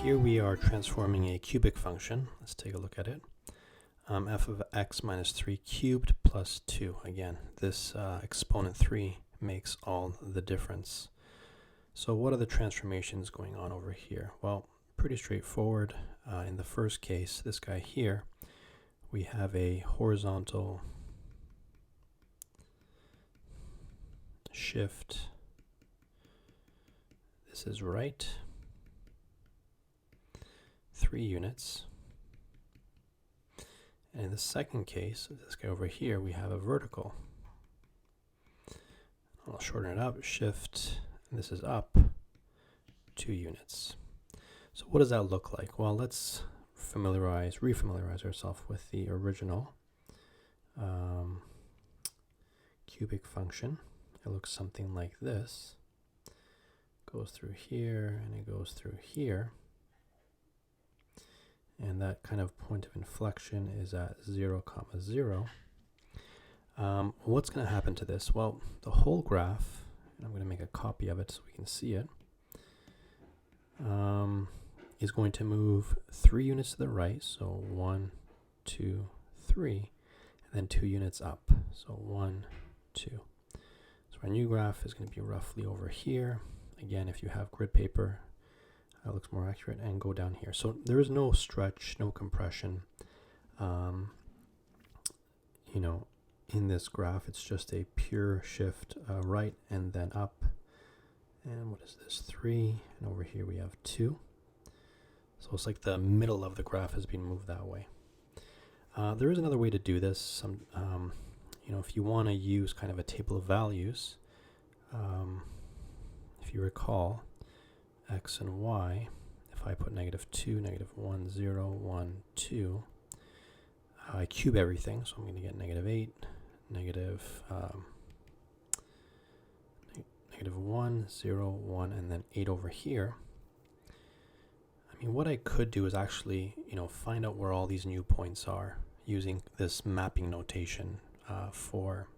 here we are transforming a cubic function. Let's take a look at it. F of x minus 3 cubed plus 2. Again, this exponent 3 makes all the difference. So what are the transformations going on over here? Well, pretty straightforward. In the first case, this guy here, we have a horizontal shift. This is right 3 units. And in the second case, this guy over here, we have a vertical. I'll shorten it up, shift, and this is up 2 units. So what does that look like? Well, let's refamiliarize ourselves with the original cubic function. It looks something like this. Goes through here, and it goes through here. And that kind of point of inflection is at 0, 0. What's going to happen to this? Well, the whole graph, and I'm going to make a copy of it so we can see it, is going to move 3 units to the right, so 1, 2, 3, and then 2 units up, so 1, 2. So our new graph is going to be roughly over here. Again, if you have grid paper, that looks more accurate, and go down here. So there is no stretch, no compression. In this graph, it's just a pure shift right and then up. And what is this? 3, and over here we have 2. So it's like the middle of the graph has been moved that way. There is another way to do this. If you want to use kind of a table of values, if you recall, x and y, if I put -2, -1, 0, 1, 2, I cube everything, so I'm going to get -8, -1, 0, 1, and then 8 over here. I mean, what I could do is actually, find out where all these new points are using this mapping notation for,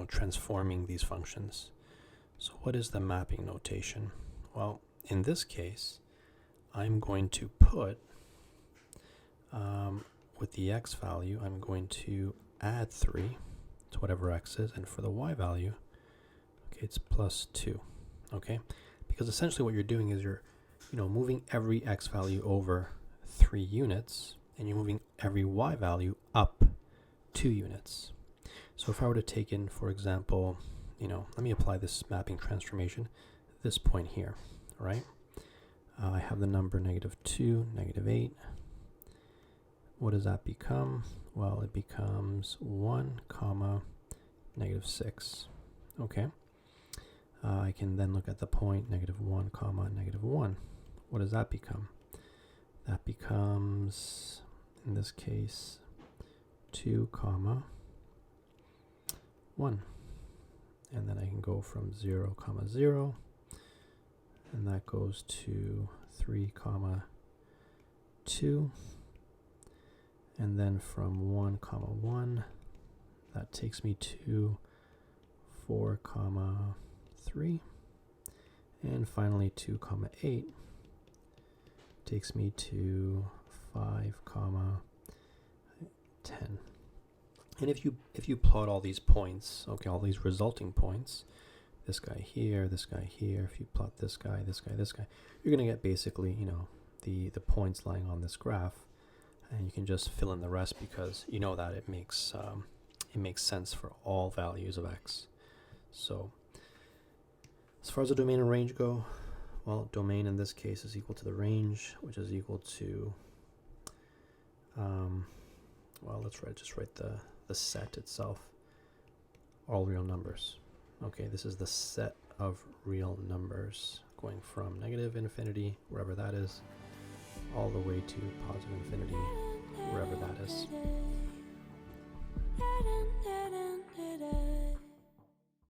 transforming these functions. So what is the mapping notation? Well, in this case, I'm going to put, with the x value, I'm going to add 3 to whatever x is, and for the y value, okay, it's +2, okay? Because essentially what you're doing is you're, moving every x value over 3 units, and you're moving every y value up 2 units. So if I were to take in, for example, let me apply this mapping transformation, this point here, right? I have the number -2, -8. What does that become? Well, it becomes 1, -6. Okay. I can then look at the point -1, -1. What does that become? That becomes, in this case, 2, 1. And then I can go from 0, 0, and that goes to 3, 2, and then from 1, 1, that takes me to 4, 3, and finally 2, 8 takes me to 5, 10. And if you plot all these points, okay, all these resulting points, this guy here, if you plot this guy, you're going to get basically, the points lying on this graph, and you can just fill in the rest because you know that it makes sense for all values of x. So as far as the domain and range go, well, domain in this case is equal to the range, which is equal to, let's write the set itself, all real numbers. Okay, this is the set of real numbers going from -infinity, wherever that is, all the way to +infinity, wherever that is.